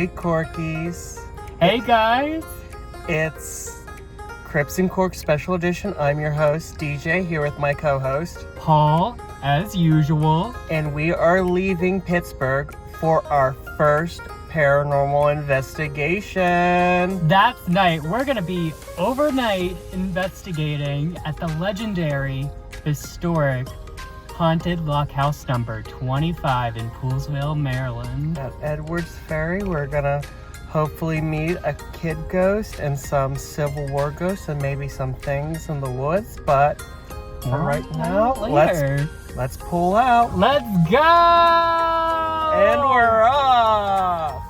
Hey, Corkies. Hey, guys. It's Crips and Corks Special Edition. I'm your host, DJ, here with my co-host, Paul, as usual. And we are leaving Pittsburgh for our first paranormal investigation. That's right. We're going to be overnight investigating at the legendary, historic, haunted lock house number 25 in Poolesville, Maryland. At Edwards Ferry, we're going to hopefully meet a kid ghost and some Civil War ghosts and maybe some things in the woods. But for right now, let's pull out. Let's go! And we're off!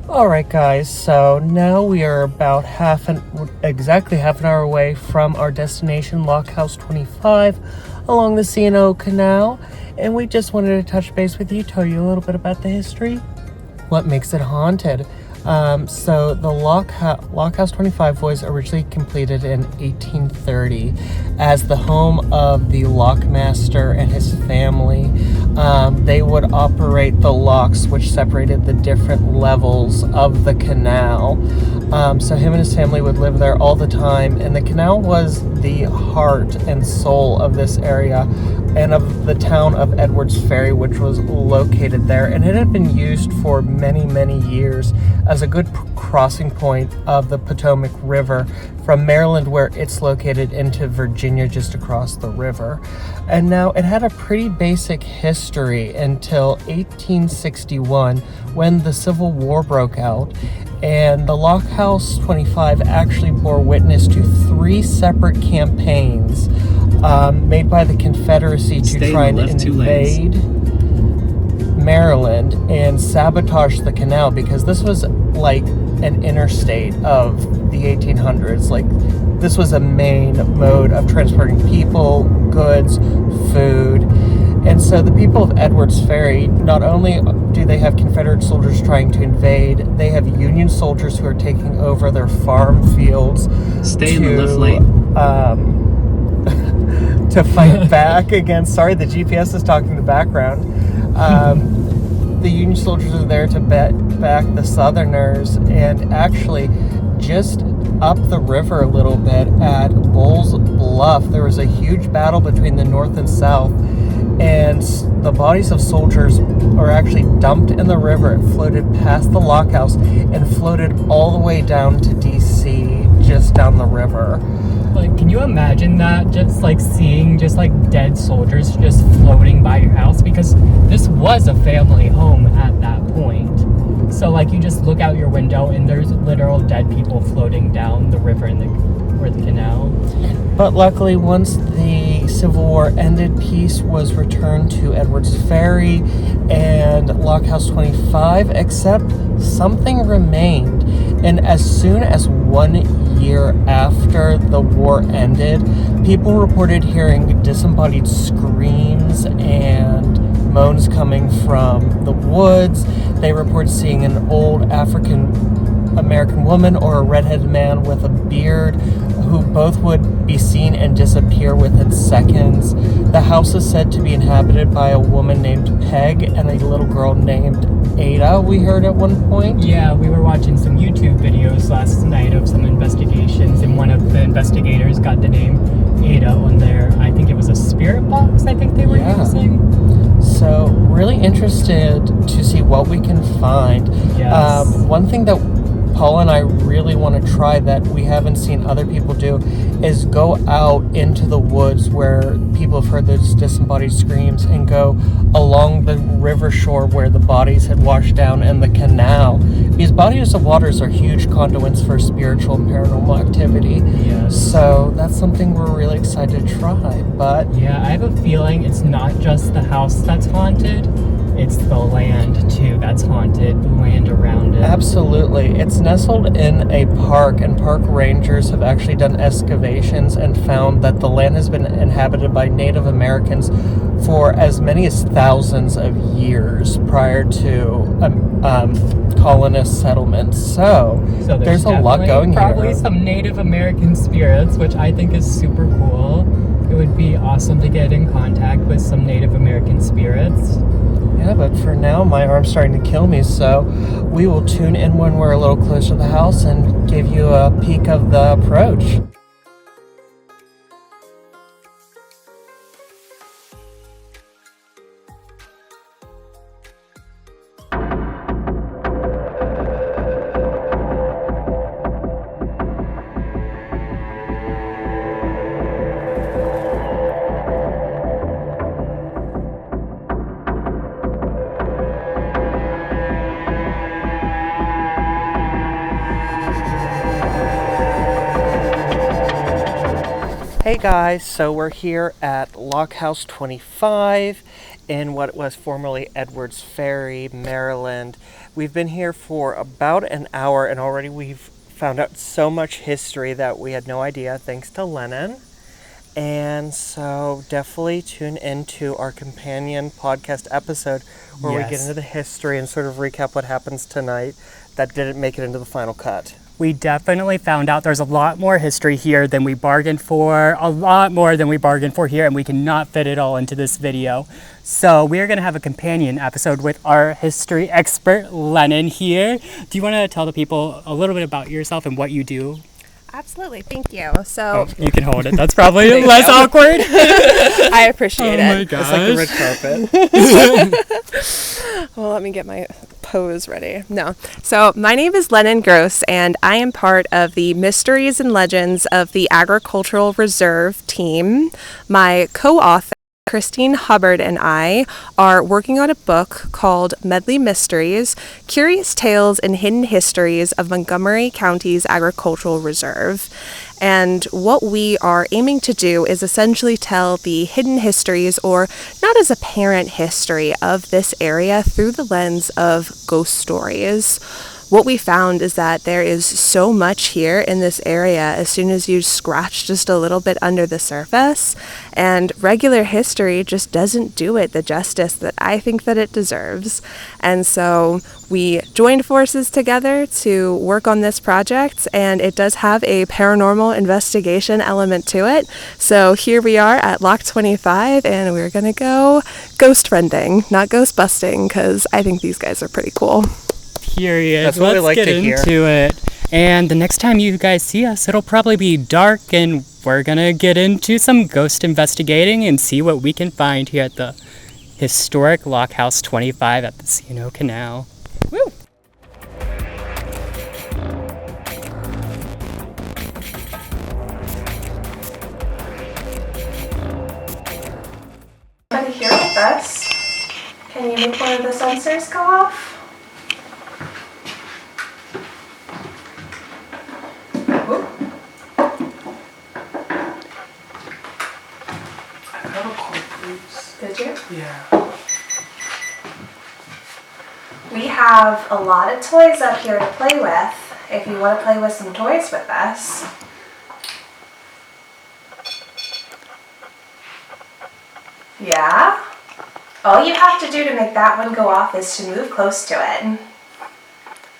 Alright guys, so now we are about exactly half an hour away from our destination, Lock House 25, along the C&O Canal, and we just wanted to touch base with you, tell you a little bit about the history, what makes it haunted. So the Lock House 25 was originally completed in 1830 as the home of the lockmaster and his family. They would operate the locks which separated the different levels of the canal. So him and his family would live there all the time, and the canal was the heart and soul of this area and of the town of Edwards Ferry, which was located there, and it had been used for many, many years as a good crossing point of the Potomac River from Maryland, where it's located, into Virginia just across the river. And now it had a pretty basic history until 1861 when the Civil War broke out, and the Lock House 25 actually bore witness to 3 separate campaigns made by the Confederacy to try and invade Maryland and sabotage the canal, because this was like an interstate of the 1800s. Like, this was a main mode of transporting people, goods, food. And so the people of Edwards Ferry, not only do they have Confederate soldiers trying to invade, they have Union soldiers who are taking over their farm fields in the left lane. To fight back against, sorry, the GPS is talking in the background. The Union soldiers are there to back the Southerners, and actually just up the river a little bit at Bull's Bluff, there was a huge battle between the North and South, and the bodies of soldiers are actually dumped in the river. It floated past the Lock House and floated all the way down to DC, just down the river. Like, can you imagine that? Just like seeing just like dead soldiers just floating by your house, because this was a family home at that point. So like, you just look out your window and there's literal dead people floating down the river in the canal. But luckily, once the Civil War ended, peace was returned to Edwards Ferry and Lock House 25, except something remained. And as soon as 1 year after the war ended, people reported hearing disembodied screams and moans coming from the woods. They reported seeing an old African American woman or a redheaded man with a beard, who both would be seen and disappear within seconds. The house is said to be inhabited by a woman named Peg and a little girl named Ada, we heard at one point. Yeah, we were watching some YouTube videos last night of some investigations, and one of the investigators got the name Ada on there. I think it was a spirit box I think they were using. So, really interested to see what we can find. Yes. One thing that Paul and I really want to try that we haven't seen other people do is go out into the woods where people have heard those disembodied screams and go along the river shore where the bodies had washed down in the canal. These bodies of waters are huge conduits for spiritual and paranormal activity. Yes. So that's something we're really excited to try. But yeah, I have a feeling it's not just the house that's haunted. It's the land, too, that's haunted, the land around it. Absolutely. It's nestled in a park, and park rangers have actually done excavations and found that the land has been inhabited by Native Americans for as many as thousands of years prior to colonist settlements. So there's a lot going here. Probably some Native American spirits, which I think is super cool. It would be awesome to get in contact with some Native American spirits. Yeah, but for now, my arm's starting to kill me, so we will tune in when we're a little closer to the house and give you a peek of the approach. Hey guys, so we're here at Lock House 25 in what was formerly Edwards Ferry, Maryland. We've been here for about an hour and already we've found out so much history that we had no idea, thanks to Lennon. And so definitely tune into our companion podcast episode where we get into the history and sort of recap what happens tonight that didn't make it into the final cut. We definitely found out there's a lot more history here than we bargained for, a lot more than we bargained for here, and we cannot fit it all into this video. So we're going to have a companion episode with our history expert, Lennon, here. Do you want to tell the people a little bit about yourself and what you do? Absolutely, thank you. So you can hold it. That's probably less awkward. I appreciate it. Oh my gosh. It's like the red carpet. Well, let me get my pose ready. No. So my name is Lennon Gross, and I am part of the Mysteries and Legends of the Agricultural Reserve team. My co-author, Christine Hubbard, and I are working on a book called Medley Mysteries, Curious Tales and Hidden Histories of Montgomery County's Agricultural Reserve. And what we are aiming to do is essentially tell the hidden histories, or not as apparent history, of this area through the lens of ghost stories. What we found is that there is so much here in this area as soon as you scratch just a little bit under the surface, and regular history just doesn't do it the justice that I think that it deserves. And so we joined forces together to work on this project, and it does have a paranormal investigation element to it. So here we are at Lock 25, and we're gonna go ghost friending, not ghost busting, because I think these guys are pretty cool. Period. That's what we like Let's to get hear. into it. And the next time you guys see us, it'll probably be dark, and we're gonna get into some ghost investigating and see what we can find here at the historic Lock House 25 at the C&O Canal. Woo! Anybody here with us? Can you make one of the sensors go off? Did you? Yeah. We have a lot of toys up here to play with, if you want to play with some toys with us. Yeah? All you have to do to make that one go off is to move close to it.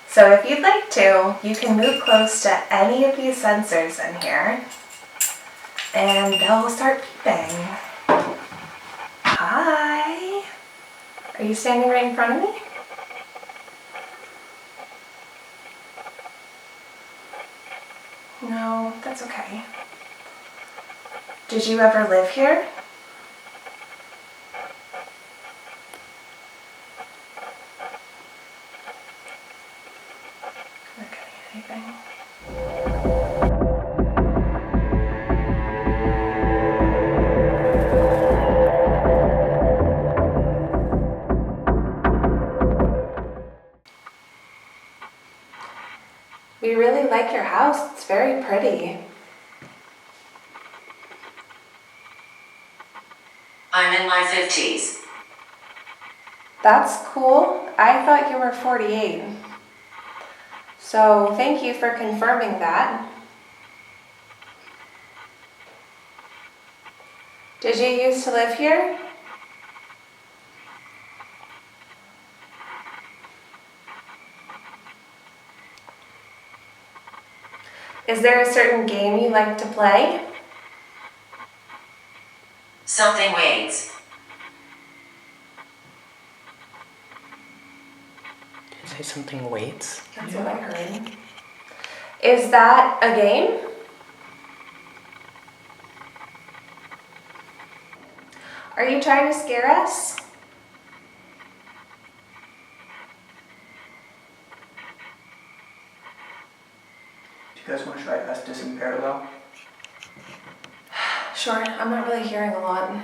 So if you'd like to, you can move close to any of these sensors in here, and they'll start beeping. Hi. Are you standing right in front of me? No, that's okay. Did you ever live here? Not getting anything. We really like your house. It's very pretty. I'm in my 50s. That's cool. I thought you were 48. So thank you for confirming that. Did you used to live here? Is there a certain game you like to play? Something waits. Did you say something waits? That's what I heard. Is that a game? Are you trying to scare us? Do you guys want to try Estes in parallel? Sure, I'm not really hearing a lot.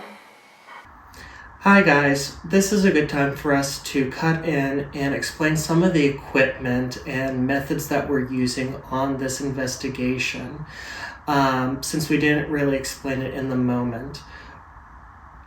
Hi guys, this is a good time for us to cut in and explain some of the equipment and methods that we're using on this investigation, since we didn't really explain it in the moment.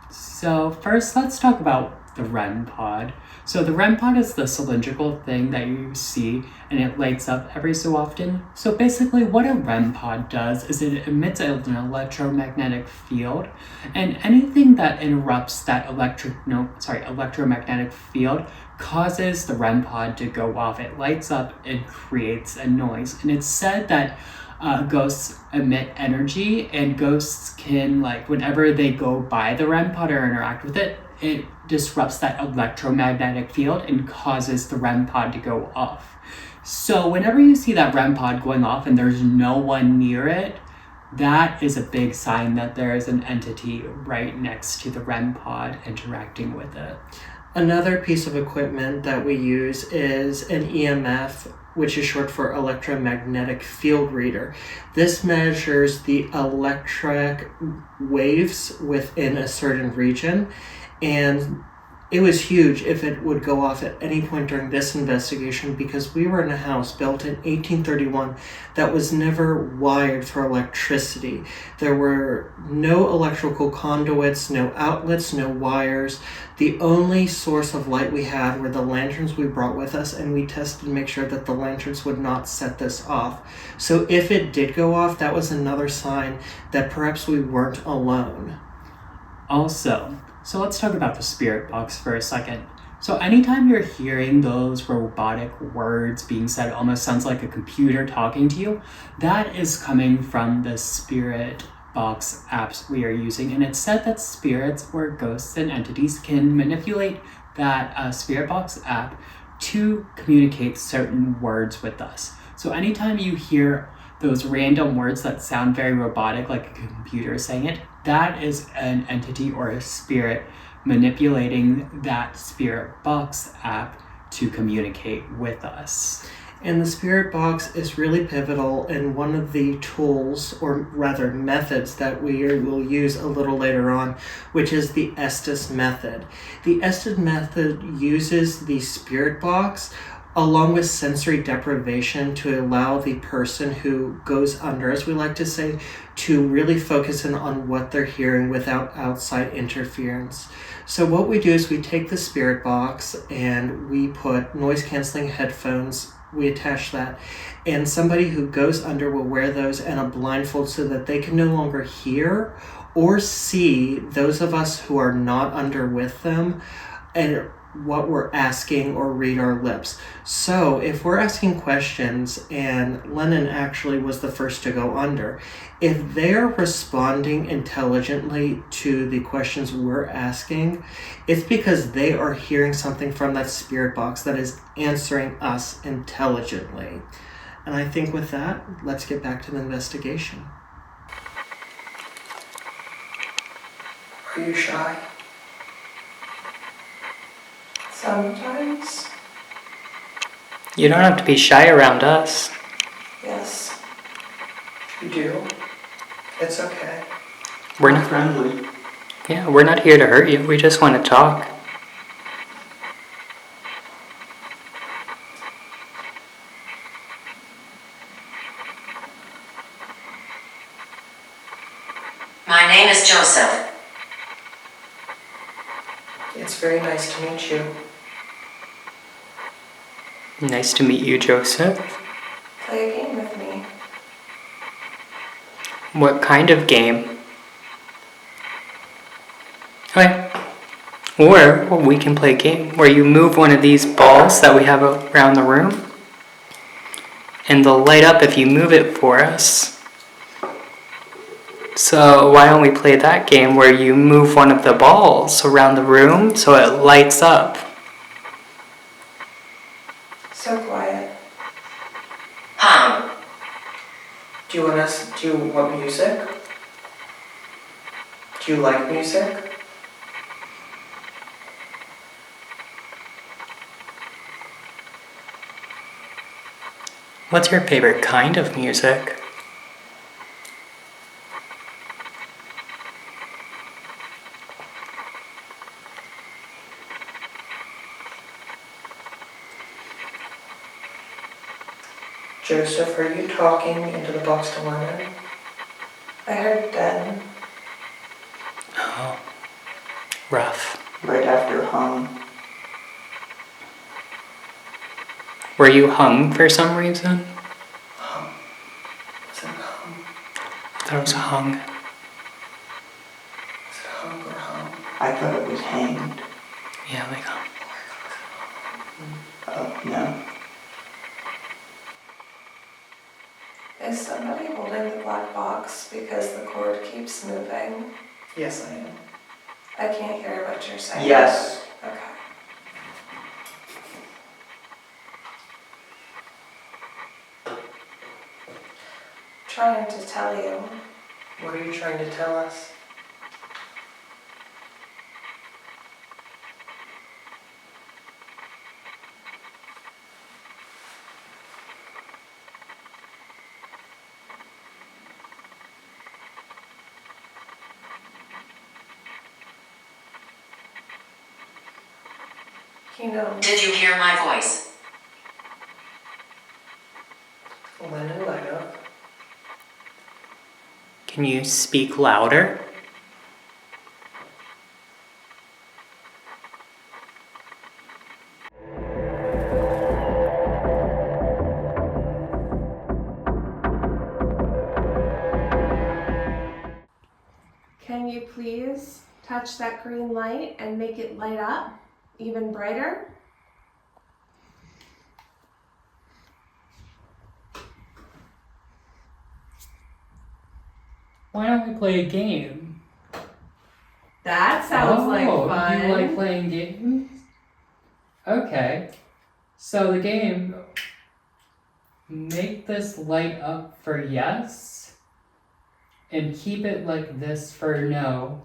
So first, let's talk about the REM pod. So the REM pod is the cylindrical thing that you see and it lights up every so often. So basically what a REM pod does is it emits an electromagnetic field, and anything that interrupts that electromagnetic field causes the REM pod to go off. It lights up and creates a noise. And it's said that ghosts emit energy, and ghosts can, like, whenever they go by the REM pod or interact with it, it disrupts that electromagnetic field and causes the REM pod to go off. So whenever you see that REM pod going off and there's no one near it, that is a big sign that there is an entity right next to the REM pod interacting with it. Another piece of equipment that we use is an EMF, which is short for electromagnetic field reader. This measures the electric waves within a certain region, and it was huge if it would go off at any point during this investigation, because we were in a house built in 1831 that was never wired for electricity. There were no electrical conduits, no outlets, no wires. The only source of light we had were the lanterns we brought with us, and we tested to make sure that the lanterns would not set this off. So if it did go off, that was another sign that perhaps we weren't alone. Also, so let's talk about the spirit box for a second. So anytime you're hearing those robotic words being said, almost sounds like a computer talking to you, that is coming from the spirit box apps we are using. And it's said that spirits or ghosts and entities can manipulate that spirit box app to communicate certain words with us. So anytime you hear those random words that sound very robotic, like a computer saying it, that is an entity or a spirit manipulating that spirit box app to communicate with us. And the spirit box is really pivotal in one of the tools, or rather methods, that we will use a little later on, which is the Estes method. The Estes method uses the spirit box along with sensory deprivation to allow the person who goes under, as we like to say, to really focus in on what they're hearing without outside interference. So what we do is we take the spirit box and we put noise-canceling headphones, we attach that, and somebody who goes under will wear those and a blindfold so that they can no longer hear or see those of us who are not under with them and what we're asking or read our lips. So if we're asking questions, and Lennon actually was the first to go under, if they're responding intelligently to the questions we're asking, it's because they are hearing something from that spirit box that is answering us intelligently. And I think with that, let's get back to the investigation. Are you shy? Sometimes. You don't have to be shy around us. Yes. You do? It's okay. We're not friendly. Yeah, we're not here to hurt you. We just want to talk. My name is Joseph. It's very nice to meet you. Nice to meet you, Joseph. Play a game with me. What kind of game? Okay. Or we can play a game where you move one of these balls that we have around the room, and they'll light up if you move it for us. So why don't we play that game where you move one of the balls around the room so it lights up? So quiet. Hum. Do you want music? Do you like music? What's your favorite kind of music? Joseph, are you talking into the box to Lennon? I heard then. Oh, rough. Right after hum. Were you hung for some reason? Hum. Was it hum? I thought it was hung. Was it hung or hum? I thought it was hanged. Yeah, like hung. Oh, no. Is somebody holding the black box because the cord keeps moving? Yes, I am. I can't hear what you're saying. Yes. Okay. Trying to tell you. What are you trying to tell us? You know, Did you hear my voice? Lennon, light up. Can you speak louder? Can you please touch that green light and make it light up even brighter? Why don't we play a game? That sounds like fun. You like playing games? Okay. So the game, make this light up for yes, and keep it like this for no.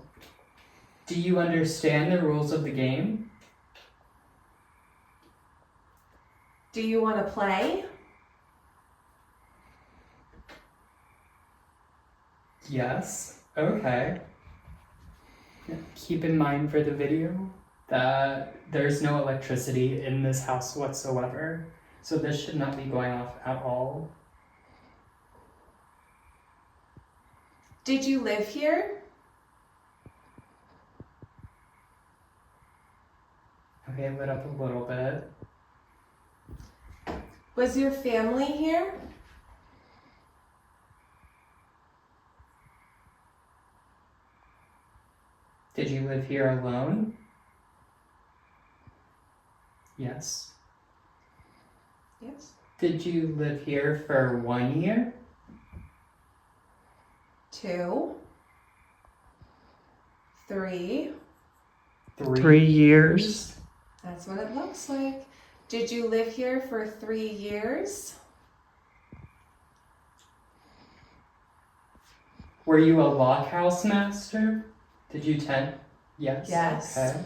Do you understand the rules of the game? Do you want to play? Yes. Okay. Keep in mind for the video that there's no electricity in this house whatsoever, so this should not be going off at all. Did you live here? Okay, lit up a little bit. Was your family here? Did you live here alone? Yes. Yes. Did you live here for 1 year? 2, 3. 3 years. That's what it looks like. Did you live here for 3 years? Were you a lock house master? Did you tend? Yes. Yes. Okay.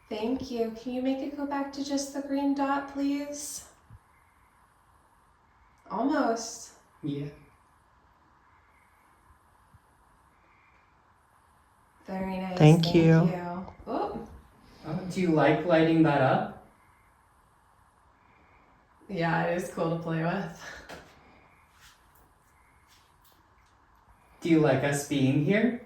Thank you. Can you make it go back to just the green dot, please? Almost. Yeah. Very nice. Thank you. Oh. Do you like lighting that up? Yeah, it is cool to play with. Do you like us being here?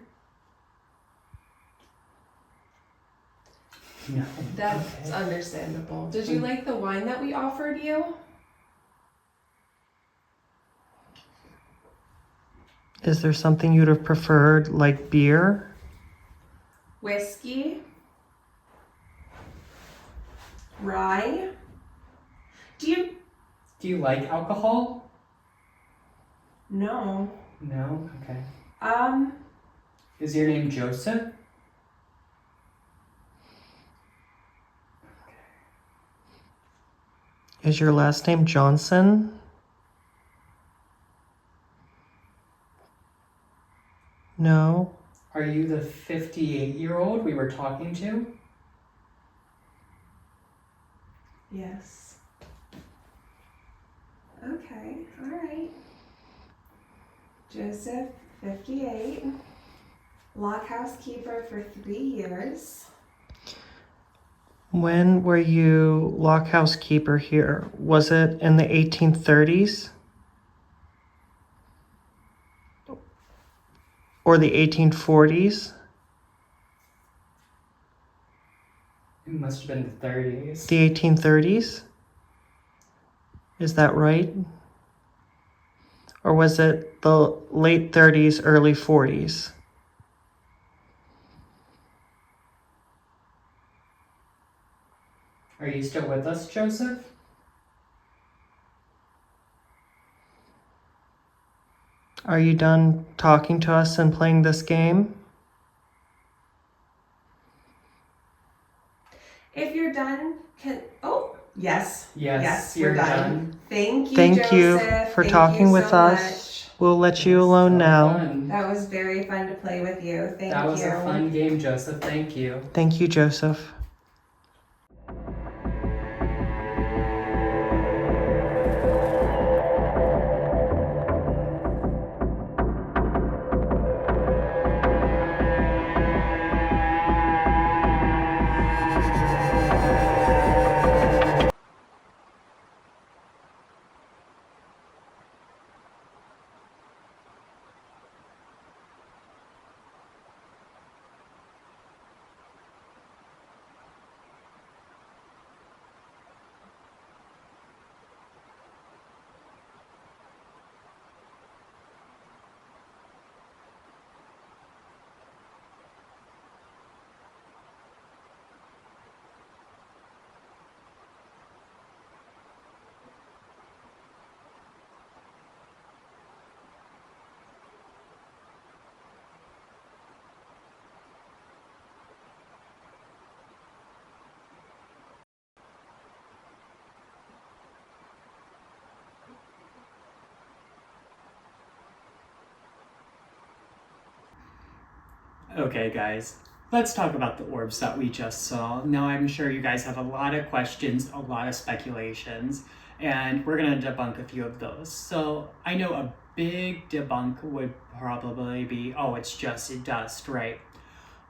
No. That's understandable. Did you like the wine that we offered you? Is there something you'd have preferred, like beer? Whiskey? Rye. Do you like alcohol? No. No? Okay. Is Is your name Joseph? Is your last name Johnson? No. Are you the 58-year-old we were talking to? Yes. Okay, all right. Joseph, 58. Lock house keeper for 3 years. When were you lock house keeper here? Was it in the 1830s? Or the 1840s? It must have been the 30s. The 1830s? Is that right? Or was it the late 30s, early 40s? Are you still with us, Joseph? Are you done talking to us and playing this game? If you're done, yes. Yes, we're you're done. Thank you, Thank you Joseph. for Thank talking you with so us. much. We'll let you alone now. Fun. That was very fun to play with you. Thank you. That was a fun game, Joseph. Thank you. Thank you, Joseph. Okay, guys, let's talk about the orbs that we just saw. Now, I'm sure you guys have a lot of questions, a lot of speculations, and we're going to debunk a few of those. So I know a big debunk would probably be, oh, it's just dust, right?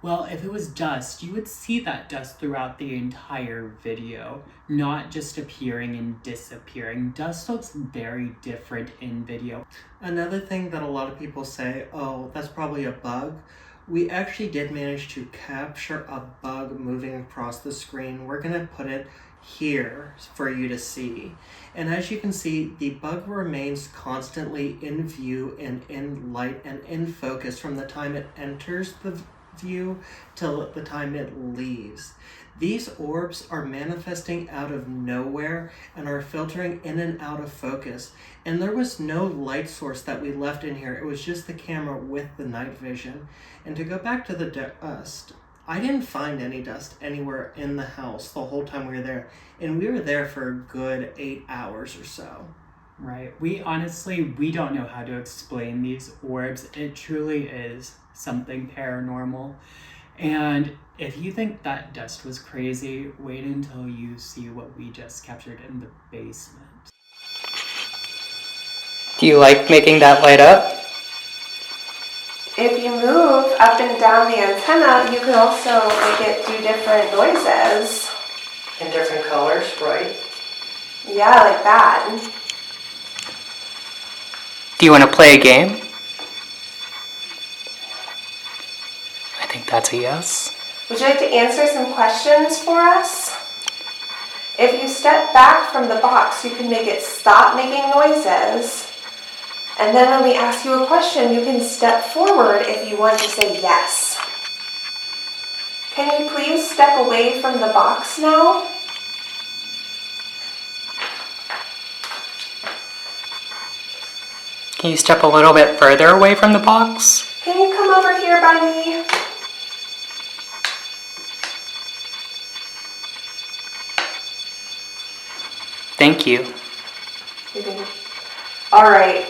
Well, if it was dust, you would see that dust throughout the entire video, not just appearing and disappearing. Dust looks very different in video. Another thing that a lot of people say, oh, that's probably a bug. We actually did manage to capture a bug moving across the screen. We're gonna put it here for you to see. And as you can see, the bug remains constantly in view and in light and in focus from the time it enters the view till the time it leaves. These orbs are manifesting out of nowhere and are filtering in and out of focus. And there was no light source that we left in here. It was just the camera with the night vision. And to go back to the dust, I didn't find any dust anywhere in the house the whole time we were there. And we were there for a good 8 hours or so. Right. We don't know how to explain these orbs. It truly is something paranormal. And if you think that dust was crazy, wait until you see what we just captured in the basement. Do you like making that light up? If you move up and down the antenna, you can also make it do different noises. In different colors, right? Yeah, like that. Do you want to play a game? I think that's a yes. Would you like to answer some questions for us? If you step back from the box, you can make it stop making noises. And then when we ask you a question, you can step forward if you want to say yes. Can you please step away from the box now? Can you step a little bit further away from the box? Can you come over here by me? Thank you. All right.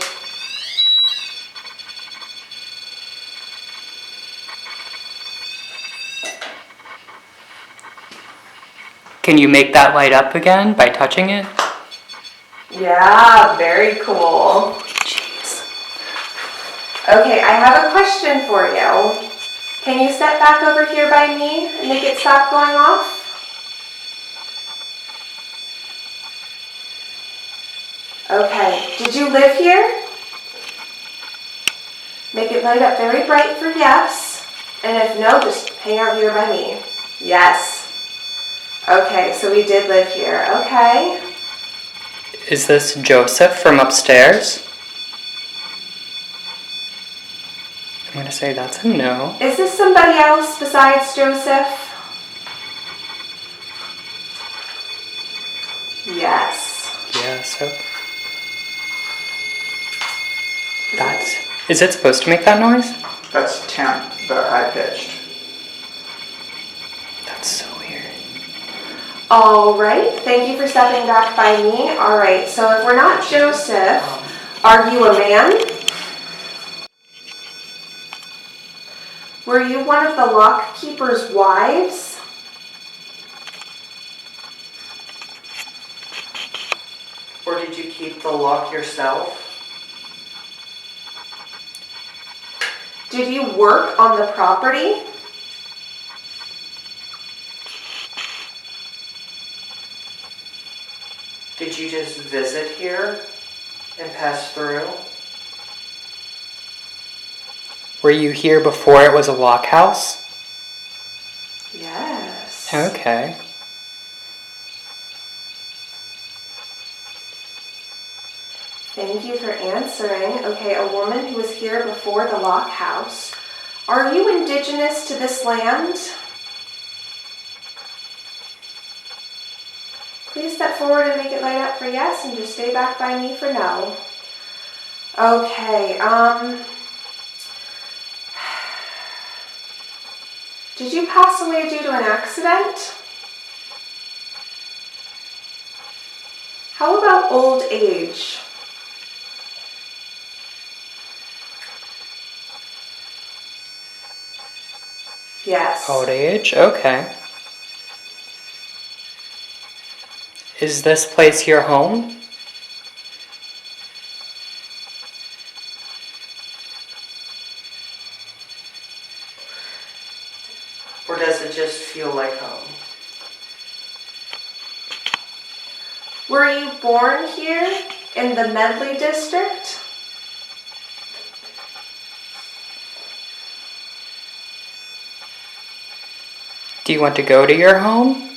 Can you make that light up again by touching it? Yeah, very cool. Jeez. Okay, I have a question for you. Can you step back over here by me and make it stop going off? Okay, did you live here? Make it light up very bright for yes. And if no, just hang out here by me. Yes. Okay, so we did live here. Okay. Is this Joseph from upstairs? I'm gonna say that's a no. Is this somebody else besides Joseph? Yes. Yes. Is it supposed to make that noise? That's temp, but high pitched. That's so weird. All right, thank you for stepping back by me. All right, so if we're not Joseph, are you a man? Were you one of the lock keeper's wives? Or did you keep the lock yourself? Did you work on the property? Did you just visit here and pass through? Were you here before it was a lock house? Yes. Okay. Thank you for answering. Okay, a woman who was here before the lock house. Are you indigenous to this land? Please step forward and make it light up for yes, and just stay back by me for no. Okay, did you pass away due to an accident? How about old age? Yes. Old age? Okay. Is this place your home? Or does it just feel like home? Were you born here in the Medley district? Do you want to go to your home?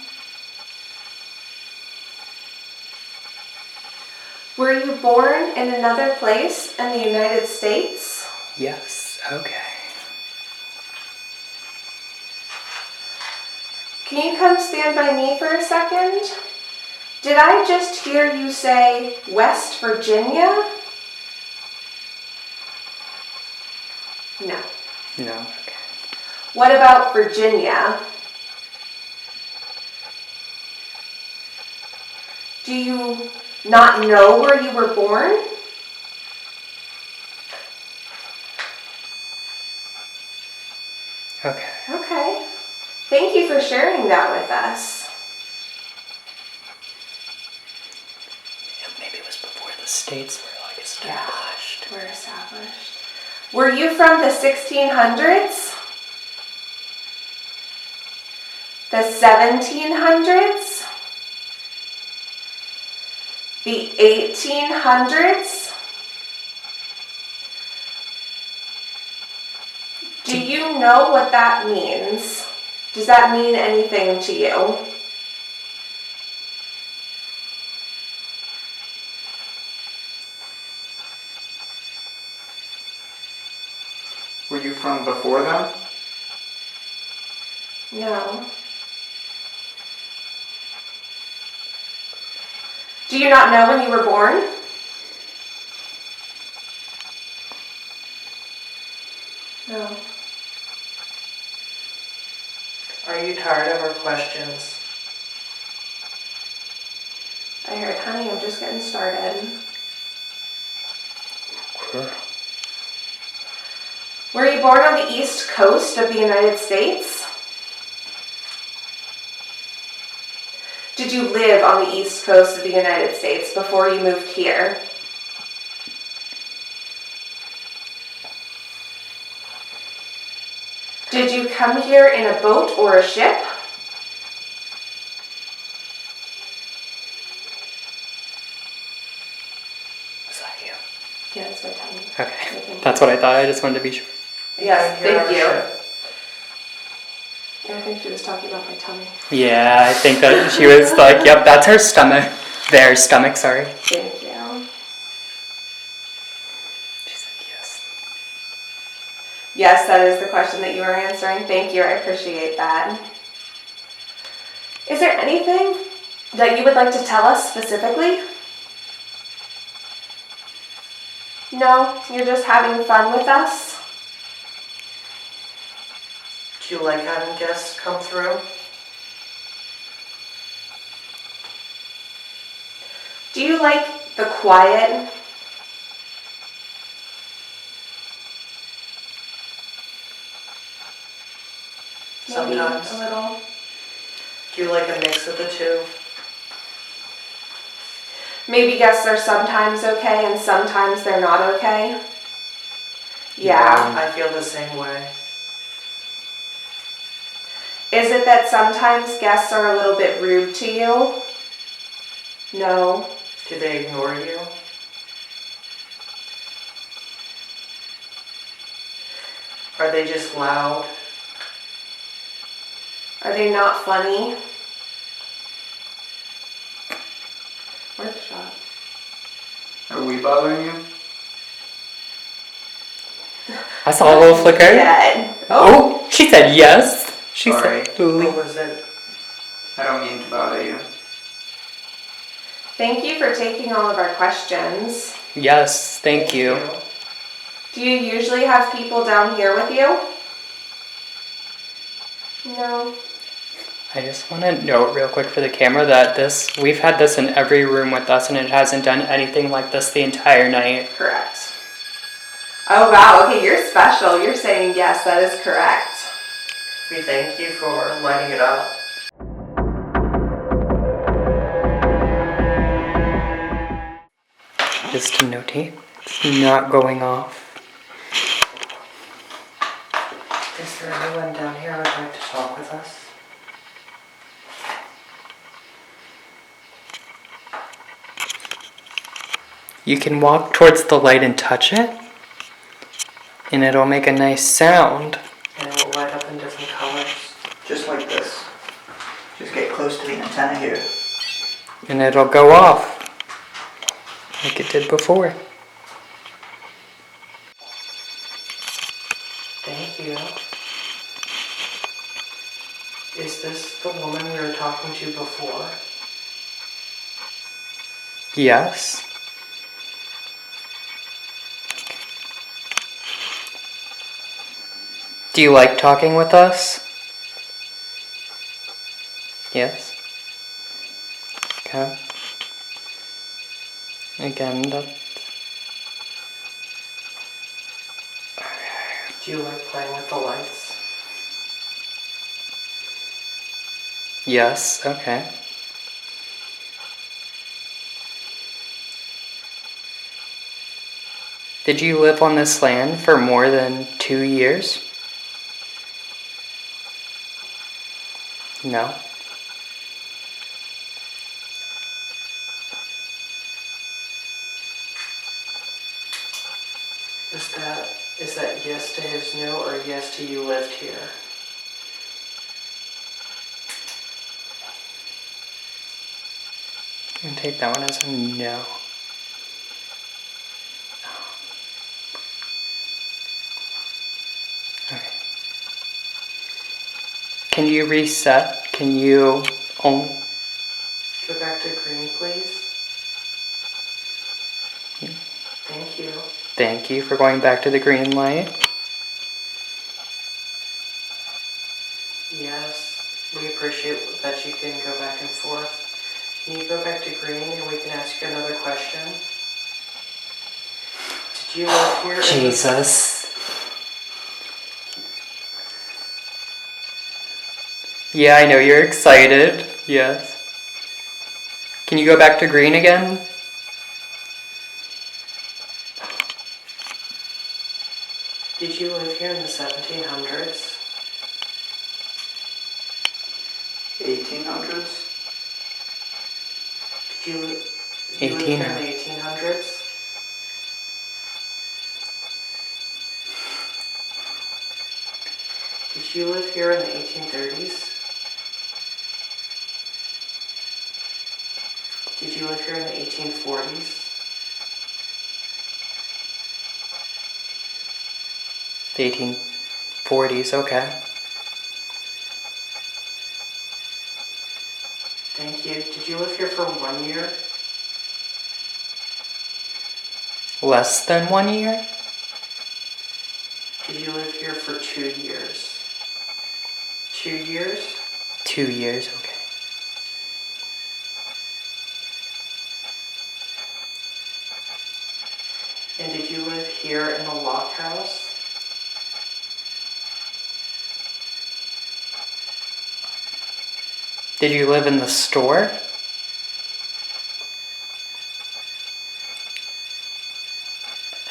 Were you born in another place in the United States? Yes. Okay. Can you come stand by me for a second? Did I just hear you say West Virginia? No. No. Okay. What about Virginia? Do you not know where you were born? Okay. Okay. Thank you for sharing that with us. Maybe it was before the states were like established. Yeah, we're established. Were you from the 1600s? The 1700s? The 1800s? Do you know what that means? Does that mean anything to you? Were you from before them? No. Do you not know when you were born? No. Are you tired of our questions? I heard, honey, I'm just getting started. Okay. Were you born on the East Coast of the United States? Did you live on the East Coast of the United States before you moved here? Did you come here in a boat or a ship? Was that you? Yeah, it's my tummy. Okay, that's what I thought. I just wanted to be sure. Yes, Here on thank a you. ship. I think she was talking about my tummy. Yeah, I think that she was like, yep, that's her stomach. Their stomach, sorry. Thank you. She's like, yes. Yes, that is the question that you were answering. Thank you, I appreciate that. Is there anything that you would like to tell us specifically? No, you're just having fun with us? Do you like having guests come through? Do you like the quiet? Maybe Sometimes. a little. Do you like a mix of the two? Maybe guests are sometimes okay and sometimes they're not okay? Yeah. I feel the same way. Is it that sometimes guests are a little bit rude to you? No. Do they ignore you? Are they just loud? Are they not funny? Workshop. Are we bothering you? I saw a little flicker. Yeah. Oh, she said yes. She Sorry. said, What was it? I don't mean to bother you. Thank you for taking all of our questions. yes, thank you. Do you usually have people down here with you? No. I just want to note real quick for the camera that we've had this in every room with us and it hasn't done anything like this the entire night. Correct. Oh wow, okay, you're special. You're saying yes, that is correct. We thank you for lighting it up. Just to notate, it's not going off. Is there anyone down here who would like to talk with us? You can walk towards the light and touch it, and it'll make a nice sound. And it will light up in different colors. Just like this. Just get close to the antenna here. And it'll go off, like it did before. Thank you. Is this the woman we were talking to before? Yes. Do you like talking with us? Yes. Okay. Again, that. Do you like playing with the lights? Yes, okay. Did you live on this land for more than 2 years? No. Is that yes to his no or yes to you lived here? I'm gonna take that one as a no. Okay. Can you reset? Can you Go back to green, please. Thank you. Thank you for going back to the green light. appreciate that you can go back and forth. Can you go back to green and we can ask you another question? Did you live here? Jesus. Yeah, I know you're excited. Yes. Can you go back to green again? Did you live here in the 1700s? 1800s? Did you live here in the 1800s? Did you live here in the 1830s? Did you live here in the 1840s? The 1840s, okay. Thank you. Did you live here for 1 year? Less than 1 year? Did you live here for 2 years? 2 years? 2 years, okay. And did you live here in the lock house? Did you live in the store?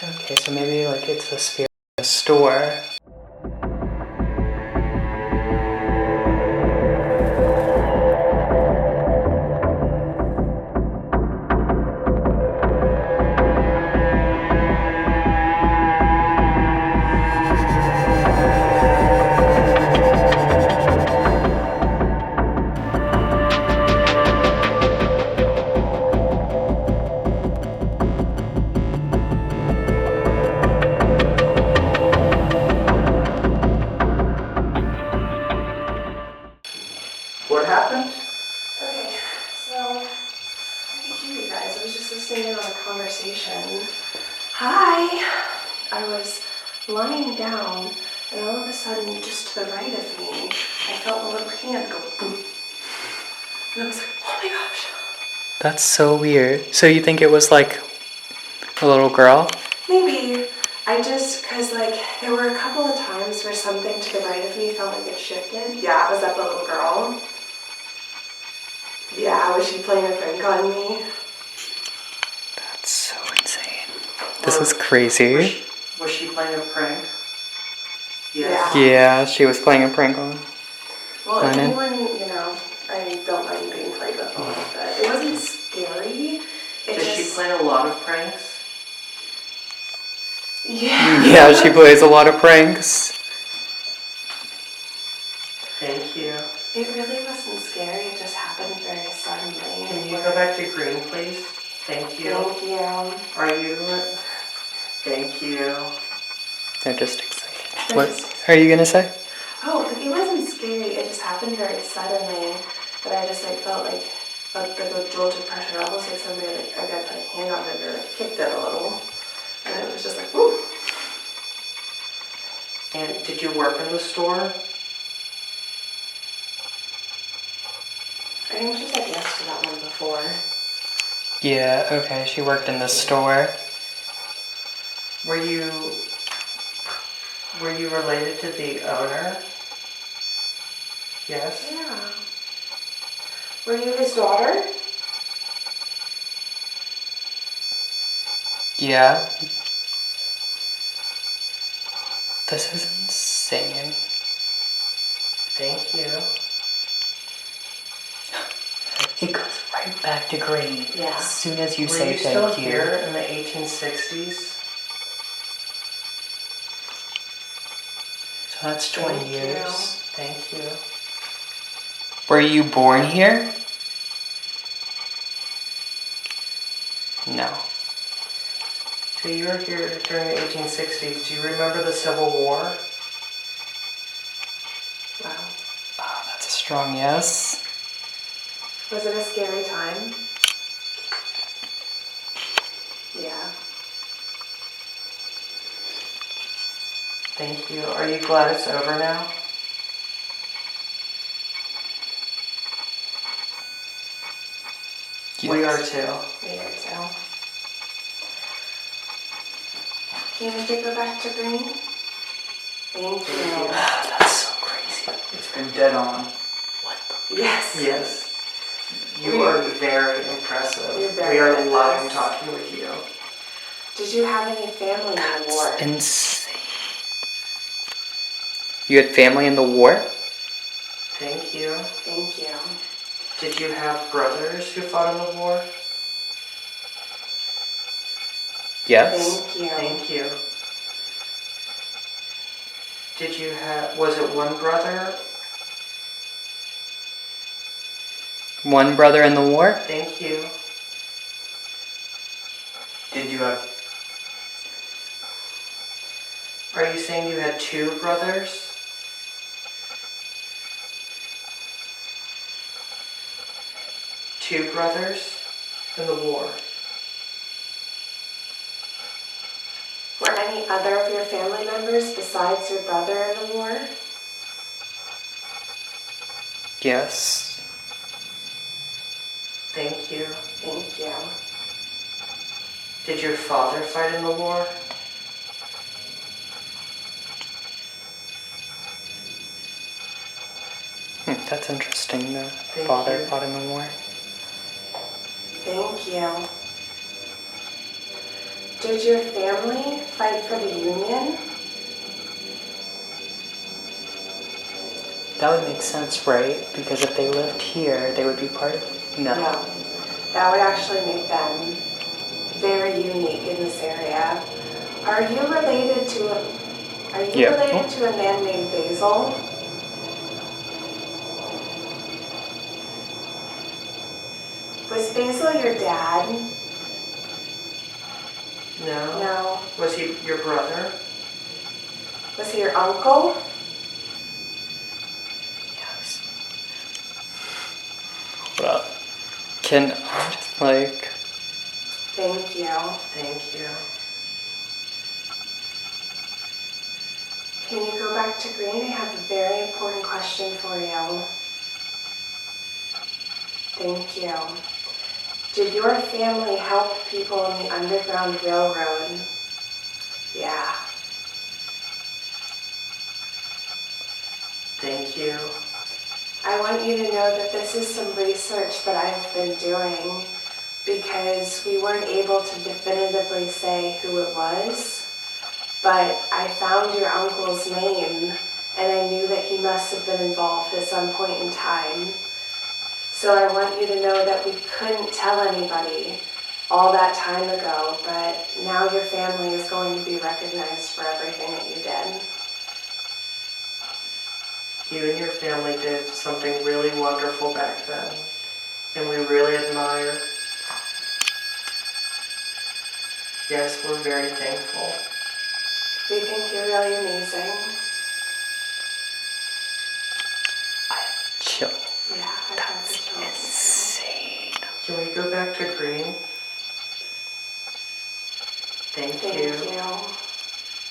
Okay, so maybe like it's the spirit of the store. What happened? Okay, so I could hear you guys. I was just listening in on a conversation. Hi! I was lying down, and all of a sudden, just to the right of me, I felt a little hand go boom. And I was like, oh my gosh. That's so weird. So you think it was like a little girl? Maybe. Cause like, there were a couple of times where something to the right of me felt like it shifted. Yeah, it was that little girl. Yeah, was she playing a prank on me? That's so insane. This is crazy. Was she playing a prank? Yeah. Yeah, she was playing a prank on. Well, if Lennon? anyone, I don't mind being played with a little bit. It wasn't scary. Does she play a lot of pranks? Yeah. Yeah, she plays a lot of pranks. Thank you. It really wasn't scary. It just happened very suddenly. Can you go back to green, please? Thank you. Thank you. Are you? Thank you. They're just excited. They're What just- are you gonna say? Oh, it wasn't scary. It just happened very suddenly. But I just felt like a jolt of pressure, almost like somebody I got put a hand on it or kicked it a little. And it was just like, whoo. And did you work in the store? I think she said yes to that one before. Yeah, okay, she worked in the store. Were you related to the owner? Yes. Yeah. Were you his daughter? Yeah. This is insane. Thank you. It goes right back to green. Yeah. As soon as you Were say you still thank you. here in the 1860s? So that's 20 Thank years. you. Thank you. Were you born here? No. So you were here during the 1860s. Do you remember the Civil War? Wow. Oh, that's a strong yes. Was it a scary time? Yeah. Thank you. Are you glad it's over now? We are too. We are too. Can you make it go back to green? Thank you. That's so crazy. It's been dead on. What the? Yes. Yes. You are very impressive. You're very we are good at loving this. talking with you. Did you have any family in the war? Insane. You had family in the war? Thank you. Thank you. Did you have brothers who fought in the war? Yes. Thank you. Thank you. Did you have, was it one brother? One brother in the war? Thank you. Did you have... Are you saying you had two brothers? Two brothers in the war. Were any other of your family members besides your brother in the war? Yes. Thank you. Thank you. Did your father fight in the war? That's interesting. The father fought in the war. Thank you. Did your family fight for the Union? That would make sense, right? Because if they lived here, they would be part of it. No. That would actually make them very unique in this area. Are you related to a man named Basil? Was Basil your dad? No. No. Was he your brother? Was he your uncle? Yes. Hold up. Can I just like... Thank you. Thank you. Can you go back to green? I have a very important question for you. Thank you. Did your family help people in the Underground Railroad? Yeah. Thank you. I want you to know that this is some research that I've been doing because we weren't able to definitively say who it was, but I found your uncle's name and I knew that he must have been involved at some point in time. So I want you to know that we couldn't tell anybody all that time ago, but now your family is going to be recognized for everything that you did. You and your family did something really wonderful back then, and we really admire. Yes, we're very thankful. We think you're really amazing. I have chill. Yeah, I got the chills. Insane. Can we go back to green? Thank you. Thank you.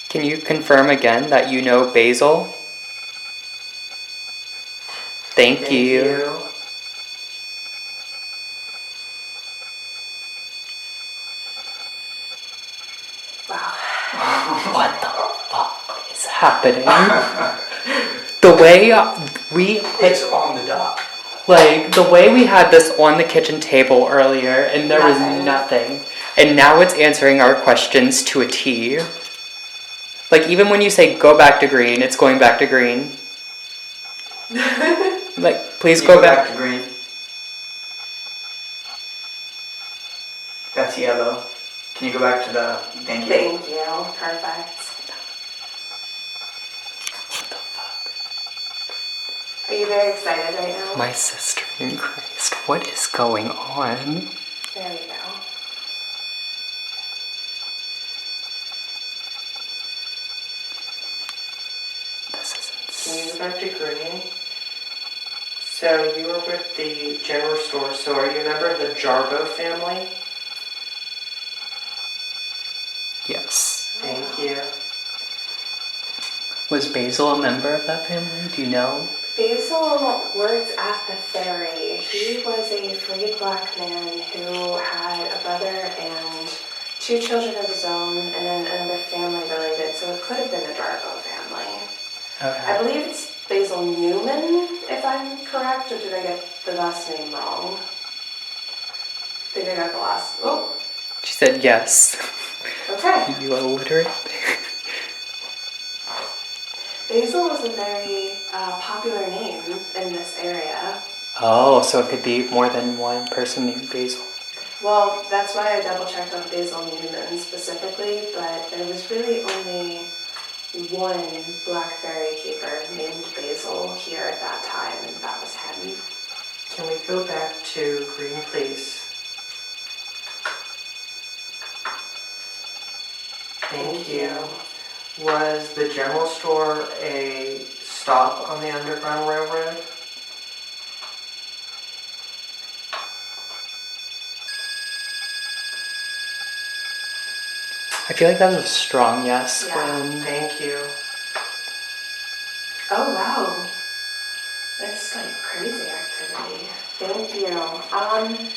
Can you confirm again that you know Basil? Thank you. Wow. What the fuck is happening? The way we It's on the dock. like the way we had this on the kitchen table earlier and there was nothing. And now it's answering our questions to a T. Like even when you say go back to green, it's going back to green. Like please You go back. to green. That's yellow. Can you go back to the... Thank you. Thank you. Perfect. What the fuck? Are you very excited right now? My sister in Christ, what is going on? There we go. This is Can you insane. go back to green? So you were with the general store, so are you a member of the Jarbo family? Yes. Thank you. Was Basil a member of that family? Do you know? Basil worked at the ferry. He was a freed black man who had a brother and 2 children of his own, and then another family related, so it could have been a Darbo family. Okay. I believe it's Basil Newman, if I'm correct, or did I get the last name wrong? I think I got the last. Oh, She said yes. okay. You illiterate. Basil was a very popular name in this area. Oh, so it could be more than one person named Basil. Well, that's why I double checked on Basil Newman specifically, but there was really only one black ferry keeper named Basil here at that time, and that was him. Can we go back to green, please? Thank you. Was the general store a stop on the Underground Railroad? I feel like that was a strong yes. Yeah. Thank you. Oh wow, that's like crazy activity. Thank you.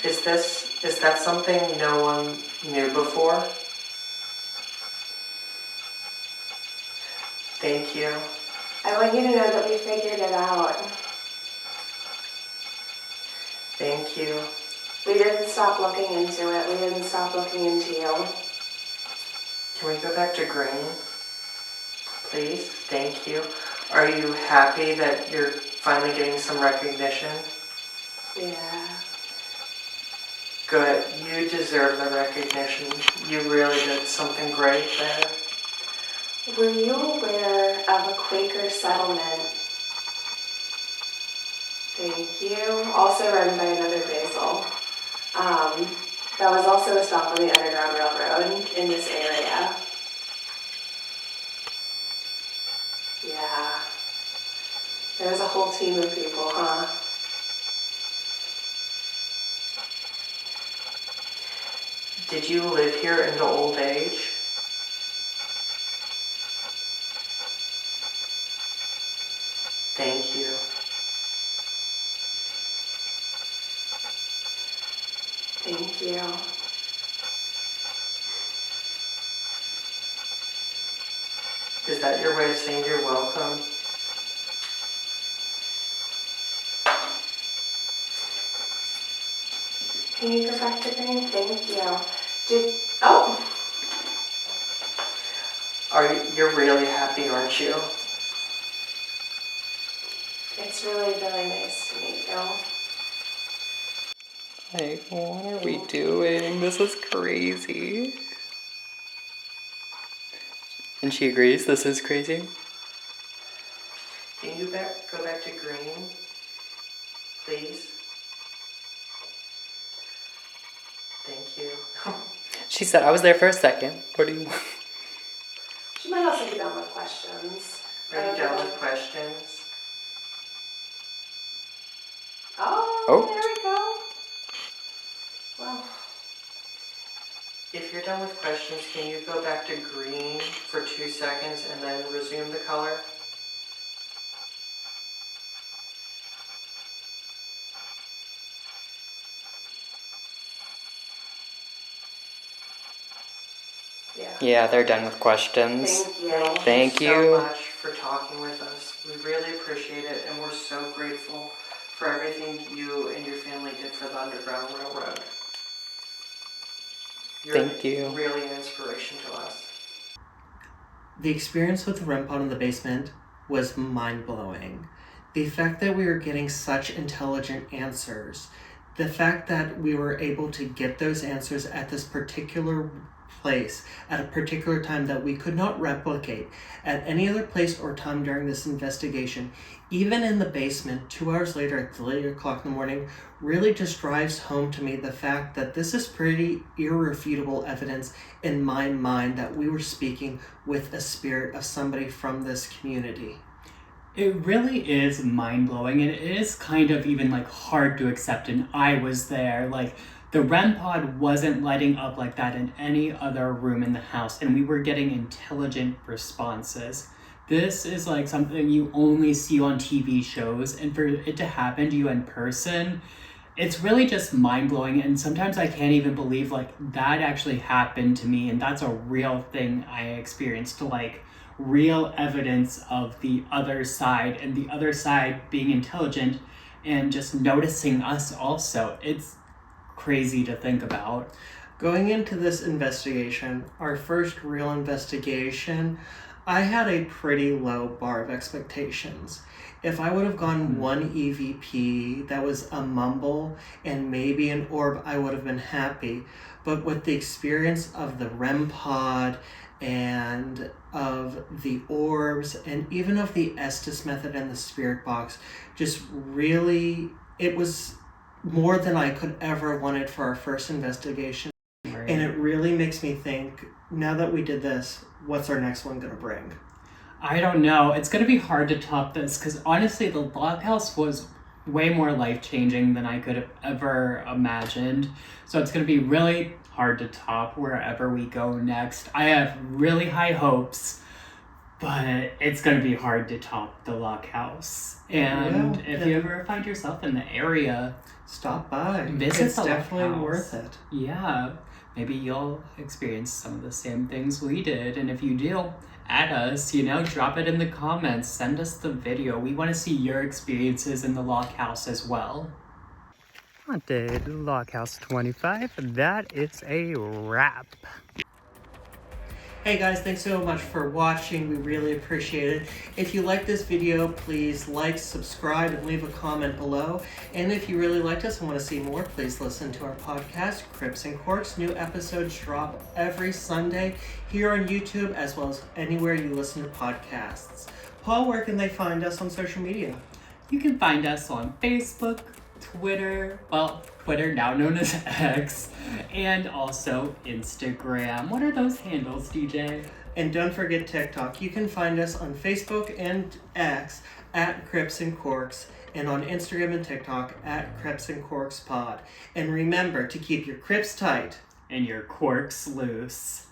Is that something no one knew before? Thank you. I want you to know that we figured it out. Thank you. We didn't stop looking into it. We didn't stop looking into you. Can we go back to green? Please? Thank you. Are you happy that you're finally getting some recognition? Yeah. Good. You deserve the recognition. You really did something great there. Were you aware of a Quaker settlement? Thank you. Also run by another Basil. That was also a stop on the Underground Railroad in this area. Yeah. There was a whole team of people, huh? Did you live here into old age? Thank you. Thank you. Is that your way of saying you're welcome? Can you go back to green? Thank you. You're really happy, aren't you? It's really, really nice to meet you. Like, what are we doing? This is crazy. And she agrees this is crazy? Can you go back to green, please? Thank you. She said, I was there for a second. What do you want? She might also be done with questions. Are you done with questions? Oh, there we go. Well, If you're done with questions, can you go back to green for 2 seconds and then resume the color? yeah. Yeah, they're done with questions. Thank you. Thank so you. much for talking with us. We really appreciate it, and we're so grateful for everything you and your family did for the Underground Railroad. Thank you. Really an inspiration to us. The experience with the REM pod in the basement was mind-blowing. The fact that we were getting such intelligent answers, the fact that we were able to get those answers at this particular place at a particular time that we could not replicate at any other place or time during this investigation, even in the basement 2 hours later at 3 o'clock in the morning, really just drives home to me the fact that this is pretty irrefutable evidence in my mind that we were speaking with a spirit of somebody from this community. It really is mind-blowing, and it is kind of even like hard to accept, and I was there. Like, the REM pod wasn't lighting up like that in any other room in the house, and we were getting intelligent responses. This is like something you only see on TV shows, and for it to happen to you in person, it's really just mind-blowing. And sometimes I can't even believe like that actually happened to me, and that's a real thing I experienced, like real evidence of the other side, and the other side being intelligent and just noticing us also. It's crazy to think about. Going into this investigation, our first real investigation, I had a pretty low bar of expectations. If I would have gone one EVP that was a mumble and maybe an orb, I would have been happy. But with the experience of the REM pod and of the orbs and even of the Estes method and the spirit box, just really, it was more than I could ever wanted for our first investigation. Right. And it really makes me think, now that we did this, what's our next one going to bring? I don't know. It's going to be hard to top this because honestly, the Lock House was way more life-changing than I could have ever imagined. So it's going to be really hard to top wherever we go next. I have really high hopes, but it's going to be hard to top the Lock House. And if you ever find yourself in the area, stop by. Visit It's the Lock definitely House. worth it. Yeah, maybe you'll experience some of the same things we did. And if you do, add us, drop it in the comments, send us the video. We want to see your experiences in the Lock House as well. Haunted Lock House 25, that is a wrap. Hey guys, thanks so much for watching. We really appreciate it. If you like this video, please like, subscribe, and leave a comment below. And if you really liked us and want to see more, please listen to our podcast, Crips and Corks. New episodes drop every Sunday here on YouTube, as well as anywhere you listen to podcasts. Paul, where can they find us on social media? You can find us on Facebook, Twitter, Twitter now known as X, and also Instagram. What are those handles, DJ? And don't forget TikTok. You can find us on Facebook and X at Crips and Corks, and on Instagram and TikTok at Crips and Corks Pod. And remember to keep your crips tight And your corks loose.